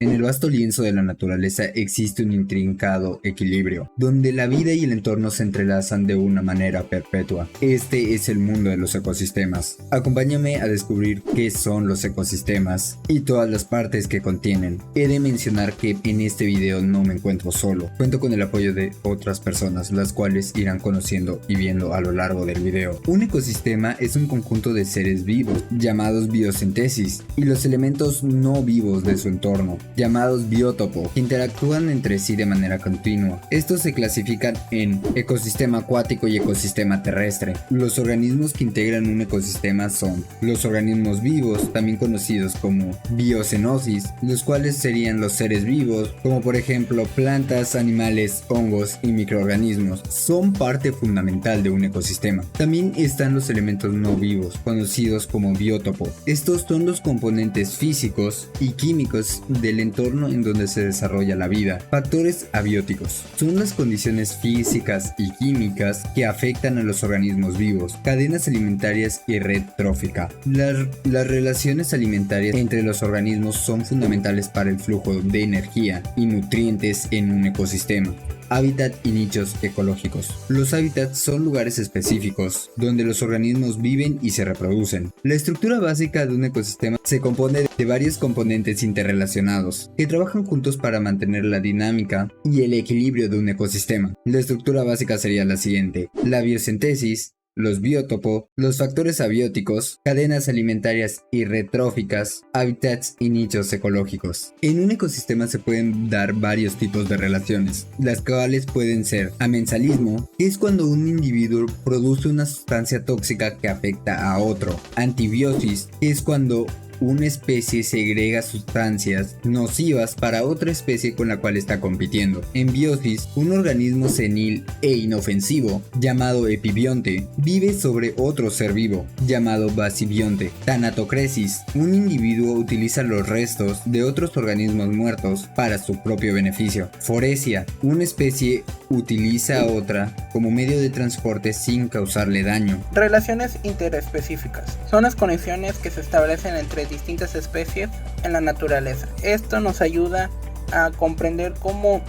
En el vasto lienzo de la naturaleza existe un intrincado equilibrio, donde la vida y el entorno se entrelazan de una manera perpetua. Este es el mundo de los ecosistemas. Acompáñame a descubrir qué son los ecosistemas y todas las partes que contienen. He de mencionar que en este video no me encuentro solo. Cuento con el apoyo de otras personas, las cuales irán conociendo y viendo a lo largo del video. Un ecosistema es un conjunto de seres vivos, llamados biosíntesis, y los elementos no vivos de su entorno, llamados biótopos, que interactúan entre sí de manera continua. Estos se clasifican en ecosistema acuático y ecosistema terrestre. Los organismos que integran un ecosistema son los organismos vivos, también conocidos como biocenosis, los cuales serían los seres vivos, como por ejemplo plantas, animales, hongos y microorganismos. Son parte fundamental de un ecosistema. También están los elementos no vivos, conocidos como biótopos. Estos son los componentes físicos y químicos del entorno en donde se desarrolla la vida. Factores abióticos son las condiciones físicas y químicas que afectan a los organismos vivos. Cadenas alimentarias y red trófica. Las relaciones alimentarias entre los organismos son fundamentales para el flujo de energía y nutrientes en un ecosistema. Hábitat y nichos ecológicos. Los hábitats son lugares específicos donde los organismos viven y se reproducen. La estructura básica de un ecosistema se compone de varios componentes interrelacionados que trabajan juntos para mantener la dinámica y el equilibrio de un ecosistema. La estructura básica sería la siguiente: la biosíntesis, los biótopos, los factores abióticos, cadenas alimentarias y retróficas, hábitats y nichos ecológicos. En un ecosistema se pueden dar varios tipos de relaciones, las cuales pueden ser amensalismo, que es cuando un individuo produce una sustancia tóxica que afecta a otro; antibiosis, que es cuando una especie segrega sustancias nocivas para otra especie con la cual está compitiendo. En biosis, un organismo senil e inofensivo, llamado epibionte, vive sobre otro ser vivo, llamado basibionte. Tanatocresis, un individuo utiliza los restos de otros organismos muertos para su propio beneficio. Foresia, una especie utiliza a otra como medio de transporte sin causarle daño. Relaciones interespecíficas son las conexiones que se establecen entre distintas especies en la naturaleza. Esto nos ayuda a comprender cómo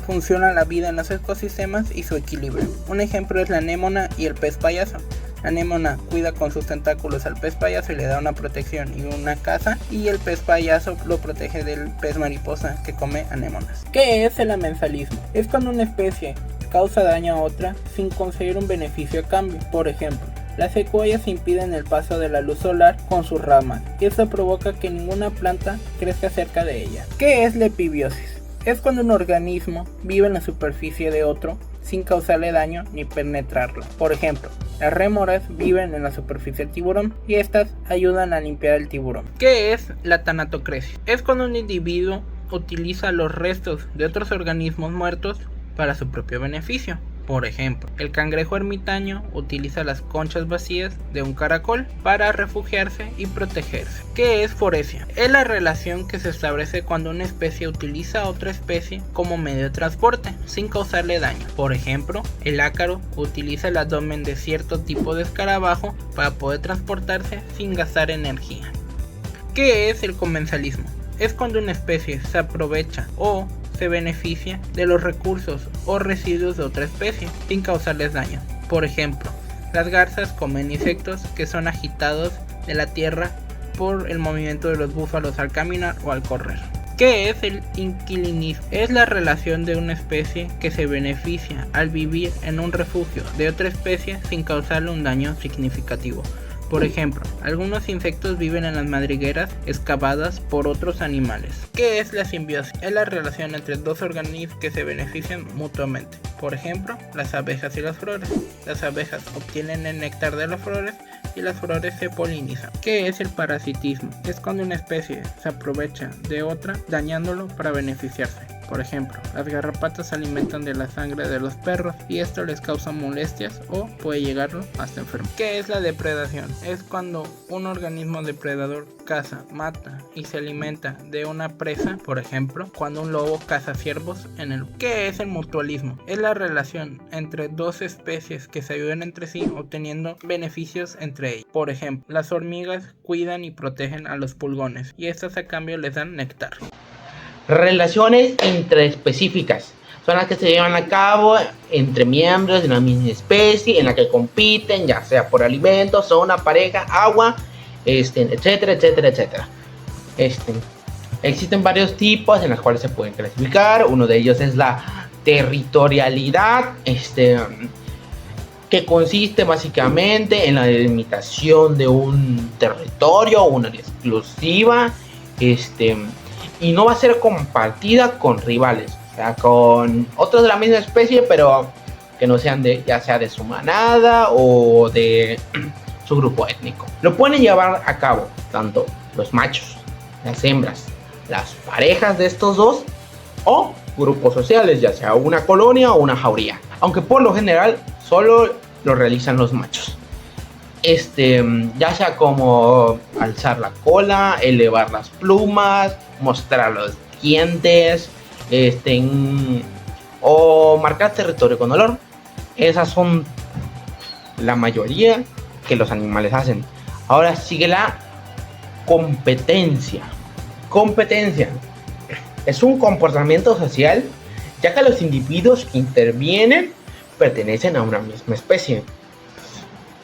funciona la vida en los ecosistemas y su equilibrio. Un ejemplo es la anémona y el pez payaso. La anémona cuida con sus tentáculos al pez payaso y le da una protección y una caza, y el pez payaso lo protege del pez mariposa que come anémonas. ¿Qué es el amensalismo? Es cuando una especie causa daño a otra sin conseguir un beneficio a cambio. Por ejemplo, las secuoyas impiden el paso de la luz solar con sus ramas, y esto provoca que ninguna planta crezca cerca de ella. ¿Qué es la epibiosis? Es cuando un organismo vive en la superficie de otro sin causarle daño ni penetrarlo. Por ejemplo, las rémoras viven en la superficie del tiburón y estas ayudan a limpiar el tiburón. ¿Qué es la tanatocresis? Es cuando un individuo utiliza los restos de otros organismos muertos para su propio beneficio. Por ejemplo, el cangrejo ermitaño utiliza las conchas vacías de un caracol para refugiarse y protegerse. ¿Qué es foresia? Es la relación que se establece cuando una especie utiliza a otra especie como medio de transporte sin causarle daño. Por ejemplo, el ácaro utiliza el abdomen de cierto tipo de escarabajo para poder transportarse sin gastar energía. ¿Qué es el comensalismo? Es cuando una especie se aprovecha o se beneficia de los recursos o residuos de otra especie sin causarles daño. Por ejemplo, las garzas comen insectos que son agitados de la tierra por el movimiento de los búfalos al caminar o al correr. ¿Qué es el inquilinismo? Es la relación de una especie que se beneficia al vivir en un refugio de otra especie sin causarle un daño significativo. Por ejemplo, algunos insectos viven en las madrigueras excavadas por otros animales. ¿Qué es la simbiosis? Es la relación entre dos organismos que se benefician mutuamente. Por ejemplo, las abejas y las flores. Las abejas obtienen el néctar de las flores y las flores se polinizan. ¿Qué es el parasitismo? Es cuando una especie se aprovecha de otra dañándolo para beneficiarse. Por ejemplo, las garrapatas se alimentan de la sangre de los perros y esto les causa molestias o puede llegarlo hasta enfermo. ¿Qué es la depredación? Es cuando un organismo depredador caza, mata y se alimenta de una presa. Por ejemplo, cuando un lobo caza ciervos en el... ¿Qué es el mutualismo? Es la relación entre dos especies que se ayudan entre sí obteniendo beneficios entre ellas. Por ejemplo, las hormigas cuidan y protegen a los pulgones y estas a cambio les dan néctar. Relaciones intraespecíficas son las que se llevan a cabo entre miembros de una misma especie, en la que compiten, ya sea por alimentos, zona, pareja, agua, etcétera, etcétera, etcétera. Existen varios tipos en los cuales se pueden clasificar. Uno de ellos es la territorialidad, que consiste básicamente en la delimitación de un territorio, una área exclusiva, y no va a ser compartida con rivales, o sea, con otros de la misma especie, pero que no sean ya sea de su manada o de su grupo étnico. Lo pueden llevar a cabo tanto los machos, las hembras, las parejas de estos dos, o grupos sociales, ya sea una colonia o una jauría, aunque por lo general solo lo realizan los machos. Ya sea como alzar la cola, elevar las plumas, mostrar los dientes, o marcar territorio con olor. Esas son la mayoría que los animales hacen. Ahora sigue la competencia. Competencia es un comportamiento social, ya que los individuos que intervienen pertenecen a una misma especie.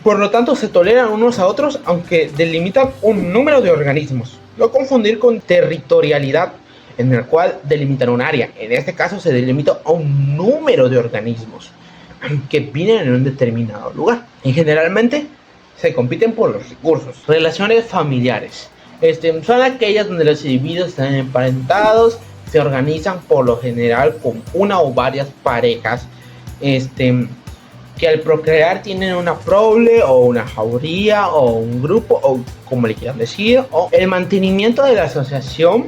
Por lo tanto, se toleran unos a otros, aunque delimitan un número de organismos. No confundir con territorialidad, en el cual delimitan un área. En este caso se delimita a un número de organismos que viven en un determinado lugar. Y generalmente se compiten por los recursos. Relaciones familiares. Son aquellas donde los individuos están emparentados, se organizan por lo general con una o varias parejas, que al procrear tienen una prole o una jauría o un grupo, o como le quieran decir, o el mantenimiento de la asociación,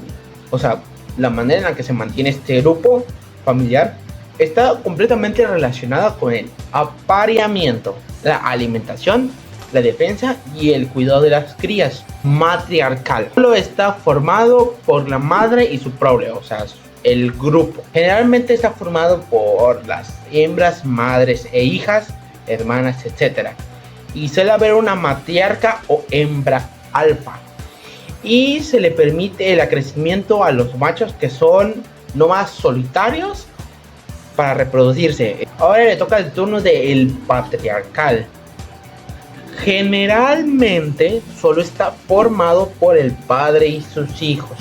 o sea, la manera en la que se mantiene este grupo familiar está completamente relacionada con el apareamiento, la alimentación, la defensa y el cuidado de las crías. Matriarcal. Solo está formado por la madre y su prole, o sea, el grupo. Generalmente está formado por las hembras, madres e hijas, hermanas, etc. Y suele haber una matriarca o hembra alfa. Y se le permite el acrecimiento a los machos que son no más solitarios para reproducirse. Ahora le toca el turno del patriarcal. Generalmente solo está formado por el padre y sus hijos,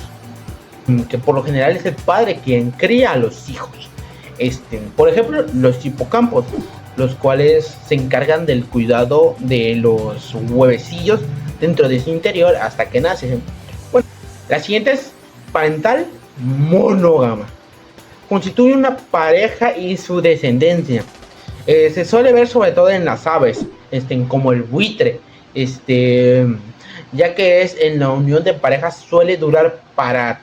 que por lo general es el padre quien cría a los hijos. Por ejemplo, los hipocampos, los cuales se encargan del cuidado de los huevecillos dentro de su interior hasta que nacen. Bueno, la siguiente es parental monógama. Constituye una pareja y su descendencia. Se suele ver sobre todo en las aves, como el buitre, ya que es en la unión de parejas suele durar para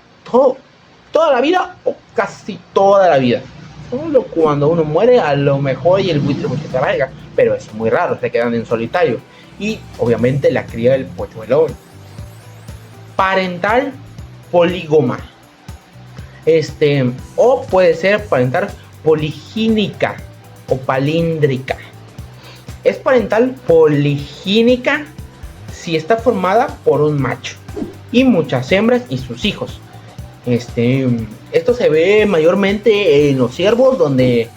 toda la vida o casi toda la vida. Solo cuando uno muere a lo mejor y el buitre se arraiga, pero es muy raro, se quedan en solitario. Y obviamente la cría del polluelo. Parental polígama, o puede ser parental poligínica o palíndrica. Es parental poligínica si está formada por un macho y muchas hembras y sus hijos. Esto se ve mayormente en los ciervos, donde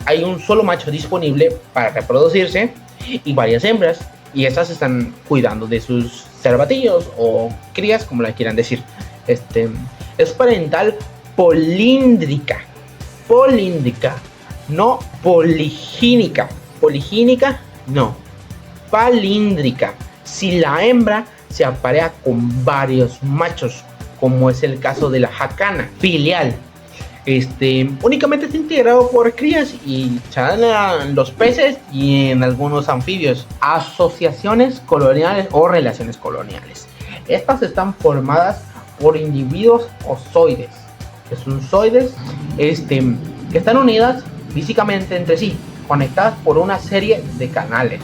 hay un solo macho disponible para reproducirse y varias hembras, y estas están cuidando de sus cervatillos o crías, como la quieran decir. Es parental políndrica, no poligínica. Poligínica, no. Palíndrica. Si la hembra se aparea con varios machos, como es el caso de la jacana. Filial. Únicamente está integrado por crías y en los peces y en algunos anfibios. Asociaciones coloniales o relaciones coloniales. Estas están formadas por individuos ozoides, que son zoides, que están unidas físicamente entre sí, conectadas por una serie de canales,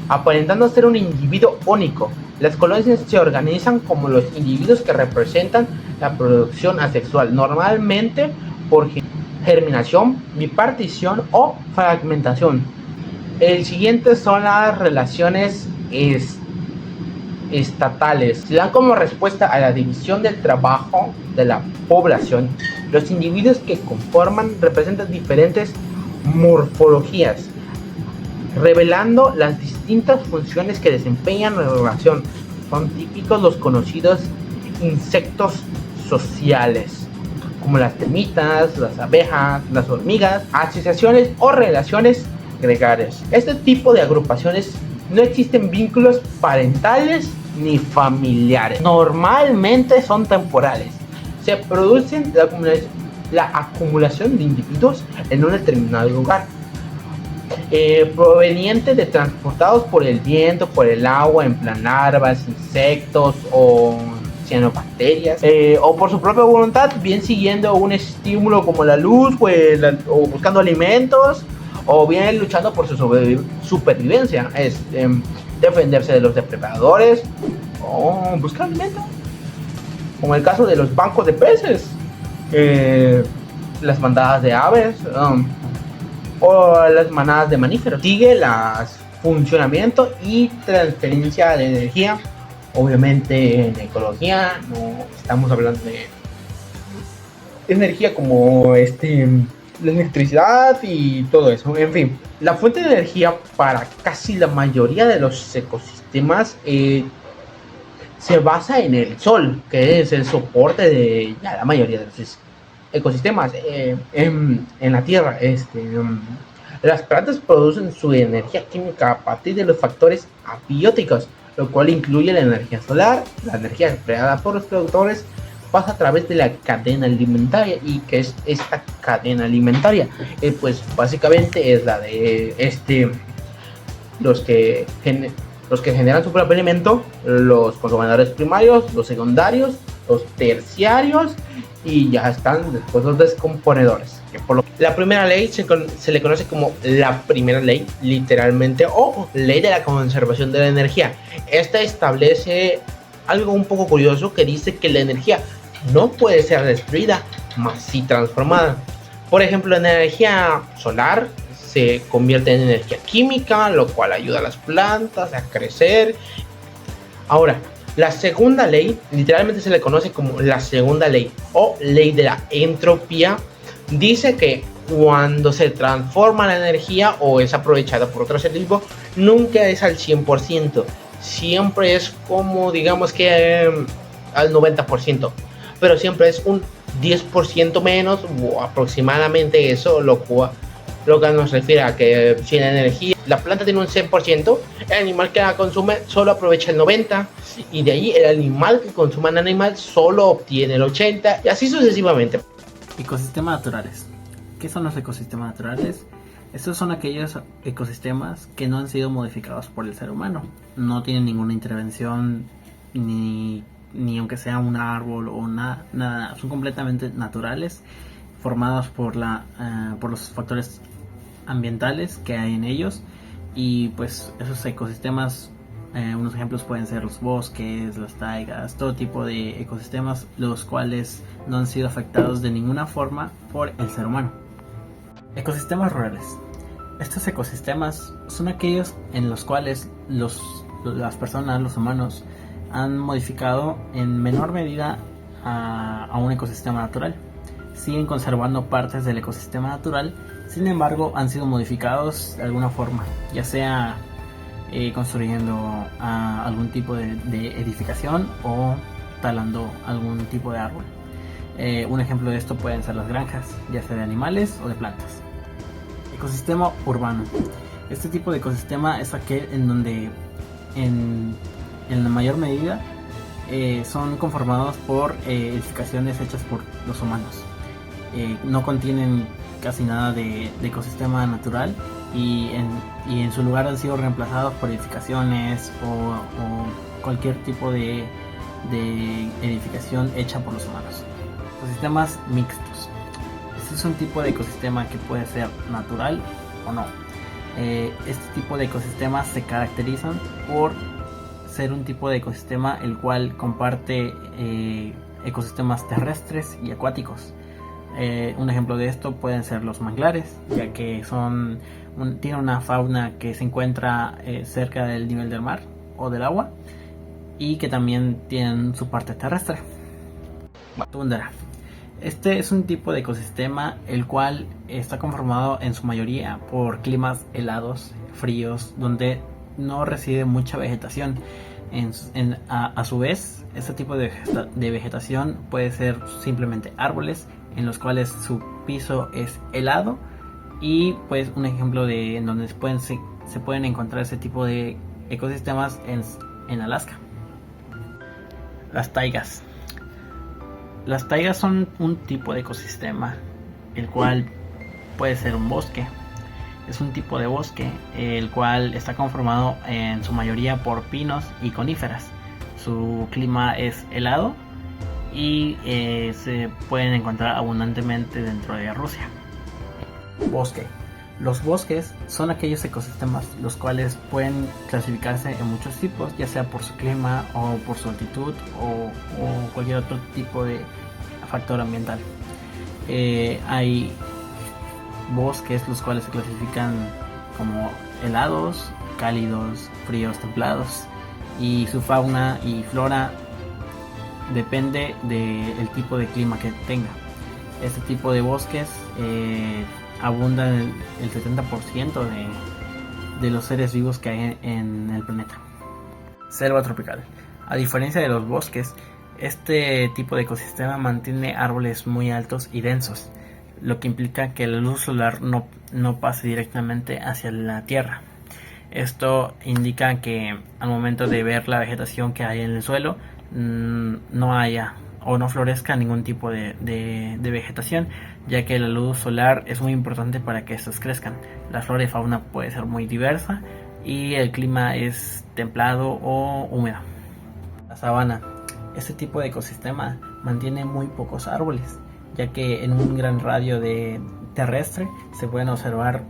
aparentando ser un individuo único. Las colonias se organizan como los individuos que representan la producción asexual, normalmente por germinación, bipartición o fragmentación. El siguiente son las relaciones estatales se dan como respuesta a la división del trabajo de la población. Los individuos que conforman representan diferentes morfologías, revelando las distintas funciones que desempeñan en la relación. Son típicos los conocidos insectos sociales, como las termitas, las abejas, las hormigas, asociaciones o relaciones gregarias. Este tipo de agrupaciones no existen vínculos parentales ni familiares. Normalmente son temporales. Se producen la acumulación de individuos en un determinado lugar, proveniente de transportados por el viento, por el agua, en plan larvas, insectos o cianobacterias, o por su propia voluntad, bien siguiendo un estímulo como la luz, o buscando alimentos, o bien luchando por su supervivencia, defenderse de los depredadores o buscar alimento, como el caso de los bancos de peces, las bandadas de aves, o las manadas de mamíferos. Sigue el funcionamiento y transferencia de energía. Obviamente en ecología no estamos hablando de energía como la electricidad y todo eso. En fin, la fuente de energía para casi la mayoría de los ecosistemas se basa en el sol, que es el soporte de la mayoría de los ecosistemas en la Tierra. Las plantas producen su energía química a partir de los factores abióticos, lo cual incluye la energía solar. La energía creada por los productores pasa a través de la cadena alimentaria. ¿Y qué es esta cadena alimentaria? Pues básicamente es la de los que generan su propio alimento, los consumidores primarios, los secundarios, los terciarios, y ya están después los descomponedores. La primera ley se le conoce como la primera ley, literalmente, o ley de la conservación de la energía. Esta establece algo un poco curioso, que dice que la energía no puede ser destruida, mas sí transformada. Por ejemplo, la energía solar se convierte en energía química, lo cual ayuda a las plantas a crecer. Ahora, la segunda ley, literalmente se le conoce como la segunda ley o ley de la entropía, dice que cuando se transforma la energía o es aprovechada por otro ser vivo, nunca es al 100%, siempre es como, digamos que al 90%, pero siempre es un 10% menos o aproximadamente eso, lo que nos refiere a que si la energía, la planta tiene un 100%, el animal que la consume solo aprovecha el 90%, y de ahí el animal que consume el animal solo obtiene el 80%, y así sucesivamente. Ecosistemas naturales. ¿Qué son los ecosistemas naturales? Estos son aquellos ecosistemas que no han sido modificados por el ser humano. No tienen ninguna intervención, ni aunque sea un árbol o nada. Son completamente naturales, formados por los factores ambientales que hay en ellos. Y pues esos ecosistemas, unos ejemplos pueden ser los bosques, las taigas, todo tipo de ecosistemas, los cuales no han sido afectados de ninguna forma por el ser humano. Ecosistemas rurales. Estos ecosistemas son aquellos en los cuales las personas, los humanos, han modificado en menor medida a un ecosistema natural. Siguen conservando partes del ecosistema natural, sin embargo han sido modificados de alguna forma, ya sea construyendo algún tipo de edificación o talando algún tipo de árbol. Un ejemplo de esto pueden ser las granjas, ya sea de animales o de plantas. Ecosistema urbano. Este tipo de ecosistema es aquel en donde en la mayor medida son conformados por edificaciones hechas por los humanos. No contienen casi nada de ecosistema natural, y en su lugar han sido reemplazados por edificaciones o cualquier tipo de edificación hecha por los humanos. Ecosistemas mixtos. Este es un tipo de ecosistema que puede ser natural o no. Este tipo de ecosistemas se caracterizan por ser un tipo de ecosistema el cual comparte ecosistemas terrestres y acuáticos. Un ejemplo de esto pueden ser los manglares, ya que tienen una fauna que se encuentra cerca del nivel del mar o del agua, y que también tienen su parte terrestre. Tundra. Este es un tipo de ecosistema el cual está conformado en su mayoría por climas helados, fríos, donde no reside mucha vegetación. A su vez, este tipo de vegetación puede ser simplemente árboles en los cuales su piso es helado, y pues un ejemplo de en donde se pueden encontrar ese tipo de ecosistemas en Alaska. Las taigas. Las taigas son un tipo de ecosistema el cual puede ser un bosque. Es un tipo de bosque el cual está conformado en su mayoría por pinos y coníferas. Su clima es helado y se pueden encontrar abundantemente dentro de Rusia. Bosque. Los bosques son aquellos ecosistemas los cuales pueden clasificarse en muchos tipos, ya sea por su clima o por su altitud o cualquier otro tipo de factor ambiental. Hay bosques los cuales se clasifican como helados, cálidos, fríos, templados, y su fauna y flora depende del tipo de clima que tenga. Este tipo de bosques abundan el 70% de los seres vivos que hay en el planeta. Selva tropical. A diferencia de los bosques, este tipo de ecosistema mantiene árboles muy altos y densos, lo que implica que la luz solar no pase directamente hacia la Tierra. Esto indica que al momento de ver la vegetación que hay en el suelo, no haya o no florezca ningún tipo de vegetación, ya que la luz solar es muy importante para que estos crezcan. La flora y fauna puede ser muy diversa y el clima es templado o húmedo. La sabana. Este tipo de ecosistema mantiene muy pocos árboles, ya que en un gran radio terrestre se pueden observar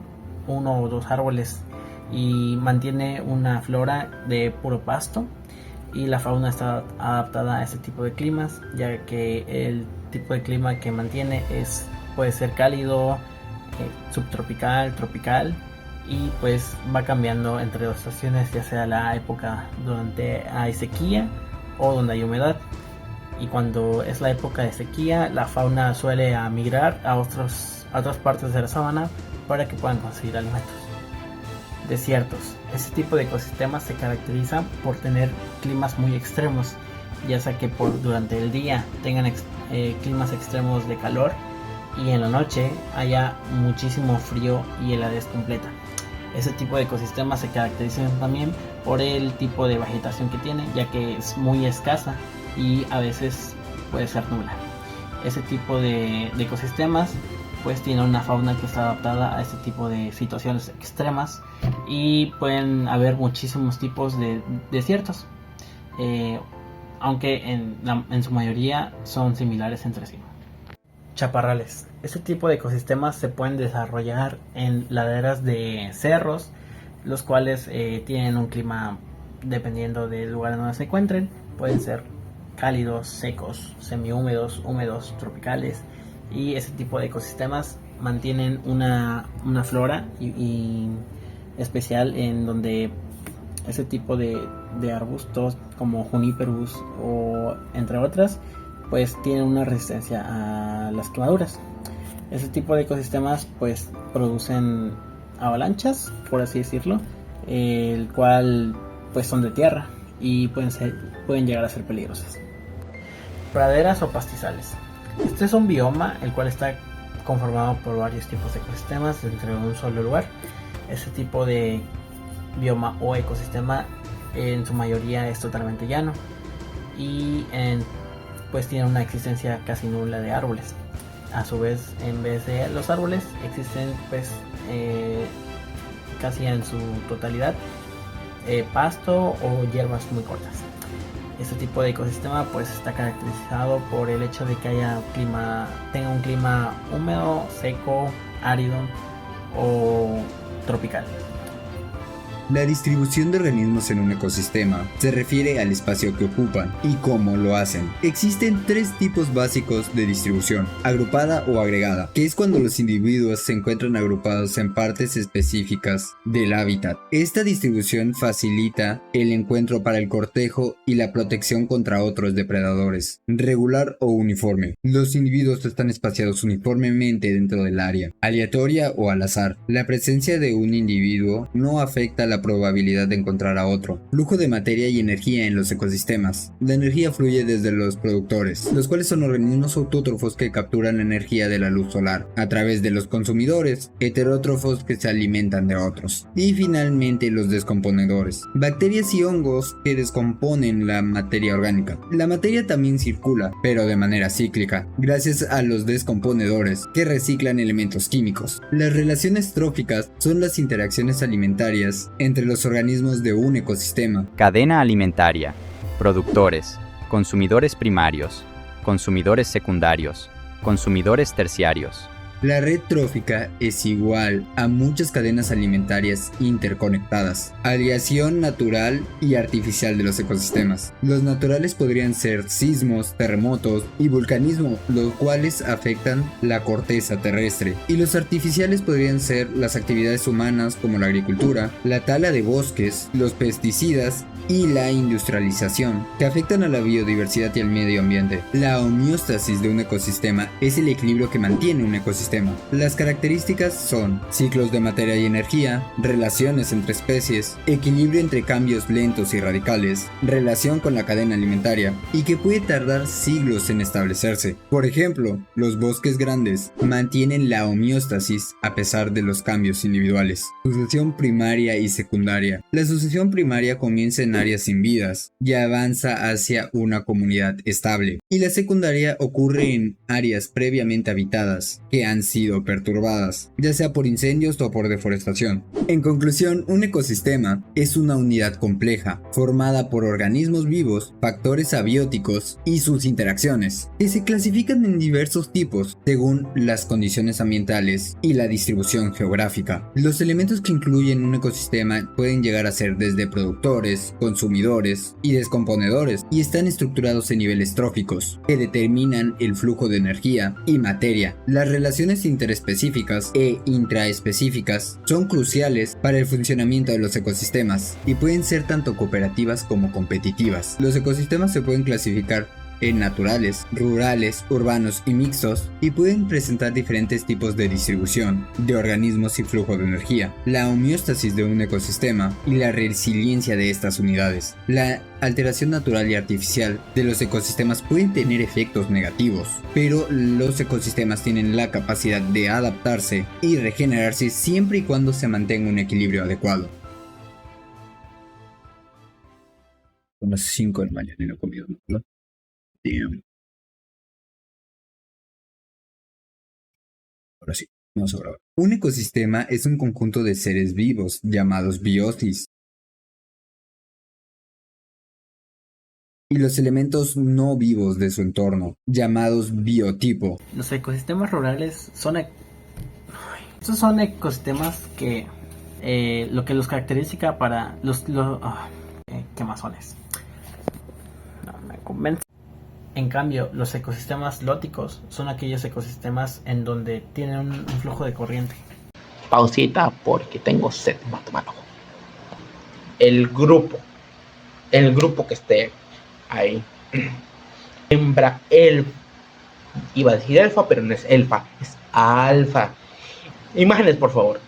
1 o 2 árboles, y mantiene una flora de puro pasto, y la fauna está adaptada a este tipo de climas, ya que el tipo de clima que mantiene puede ser cálido, subtropical, tropical, y pues va cambiando entre las estaciones, ya sea la época donde hay sequía o donde hay humedad. Y cuando es la época de sequía, la fauna suele migrar a otras partes de la sabana para que puedan conseguir alimentos. Desiertos. Este tipo de ecosistemas se caracteriza por tener climas muy extremos, ya sea que durante el día tengan climas extremos de calor, y en la noche haya muchísimo frío y heladez completa. Este tipo de ecosistemas se caracterizan también por el tipo de vegetación que tiene, ya que es muy escasa y a veces puede ser nula. Ese tipo de ecosistemas pues tiene una fauna que está adaptada a este tipo de situaciones extremas, y pueden haber muchísimos tipos de desiertos, aunque en su mayoría son similares entre sí. Chaparrales. Este tipo de ecosistemas se pueden desarrollar en laderas de cerros, los cuales tienen un clima, dependiendo del lugar en donde se encuentren, pueden ser cálidos, secos, semihúmedos, húmedos, tropicales, y ese tipo de ecosistemas mantienen una flora y especial, en donde ese tipo de arbustos como Juniperus o entre otras pues tienen una resistencia a las quemaduras. Ese tipo de ecosistemas pues producen avalanchas, por así decirlo, el cual pues son de tierra y pueden llegar a ser peligrosas. Praderas o pastizales. Este es un bioma el cual está conformado por varios tipos de ecosistemas dentro de un solo lugar. Este tipo de bioma o ecosistema en su mayoría es totalmente llano, y pues tiene una existencia casi nula de árboles. A su vez, en vez de los árboles, existen pues casi en su totalidad pasto o hierbas muy cortas. Este tipo de ecosistema pues está caracterizado por el hecho de que tenga un clima húmedo, seco, árido o tropical. La distribución de organismos en un ecosistema se refiere al espacio que ocupan y cómo lo hacen. Existen tres tipos básicos de distribución: agrupada o agregada, que es cuando los individuos se encuentran agrupados en partes específicas del hábitat. Esta distribución facilita el encuentro para el cortejo y la protección contra otros depredadores. Regular o uniforme. Los individuos están espaciados uniformemente dentro del área. Aleatoria o al azar. La presencia de un individuo no afecta la probabilidad de encontrar a otro. Flujo de materia y energía en los ecosistemas. La energía fluye desde los productores, los cuales son organismos autótrofos que capturan energía de la luz solar, a través de los consumidores, heterótrofos que se alimentan de otros. Y finalmente los descomponedores. Bacterias y hongos que descomponen la materia orgánica. La materia también circula, pero de manera cíclica, gracias a los descomponedores que reciclan elementos químicos. Las relaciones tróficas son las interacciones alimentarias entre los organismos de un ecosistema. Cadena alimentaria, productores, consumidores primarios, consumidores secundarios, consumidores terciarios. La red trófica es igual a muchas cadenas alimentarias interconectadas, aleación natural y artificial de los ecosistemas. Los naturales podrían ser sismos, terremotos y vulcanismo, los cuales afectan la corteza terrestre, y los artificiales podrían ser las actividades humanas como la agricultura, la tala de bosques, los pesticidas y la industrialización, que afectan a la biodiversidad y al medio ambiente. La homeostasis de un ecosistema es el equilibrio que mantiene un ecosistema. Las características son ciclos de materia y energía, relaciones entre especies, equilibrio entre cambios lentos y radicales, relación con la cadena alimentaria, y que puede tardar siglos en establecerse. Por ejemplo, los bosques grandes mantienen la homeostasis a pesar de los cambios individuales. Sucesión primaria y secundaria. La sucesión primaria comienza en áreas sin vidas y avanza hacia una comunidad estable, y la secundaria ocurre en áreas previamente habitadas que han sido perturbadas, ya sea por incendios o por deforestación. En conclusión, un ecosistema es una unidad compleja, formada por organismos vivos, factores abióticos y sus interacciones, que se clasifican en diversos tipos según las condiciones ambientales y la distribución geográfica. Los elementos que incluyen un ecosistema pueden llegar a ser desde productores, consumidores y descomponedores, y están estructurados en niveles tróficos, que determinan el flujo de energía y materia. Las relaciones interespecíficas e intraespecíficas son cruciales para el funcionamiento de los ecosistemas y pueden ser tanto cooperativas como competitivas. Los ecosistemas se pueden clasificar en naturales, rurales, urbanos y mixtos, y pueden presentar diferentes tipos de distribución de organismos y flujo de energía, la homeostasis de un ecosistema y la resiliencia de estas unidades. La alteración natural y artificial de los ecosistemas pueden tener efectos negativos, pero los ecosistemas tienen la capacidad de adaptarse y regenerarse siempre y cuando se mantenga un equilibrio adecuado. Son las 5 de la mañana y no he comido nada. Damn. Ahora sí, vamos a grabar. Un ecosistema es un conjunto de seres vivos llamados biosis, y los elementos no vivos de su entorno, llamados biotipo. Los ecosistemas rurales son estos son ecosistemas que lo que los caracteriza para quemazones. No me convence. En cambio, los ecosistemas lóticos son aquellos ecosistemas en donde tienen un flujo de corriente. Pausita porque tengo sed, mano. El grupo que esté ahí. Hembra elfa. Iba a decir elfa, pero no es elfa, es alfa. Imágenes, por favor.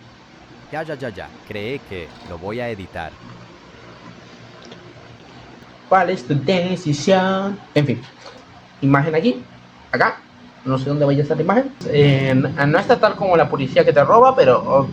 Ya. Cree que lo voy a editar. ¿Cuál es tu decisión? En fin. Imagen aquí, acá, no sé dónde vaya a estar la imagen. No está tal como la policía que te roba, pero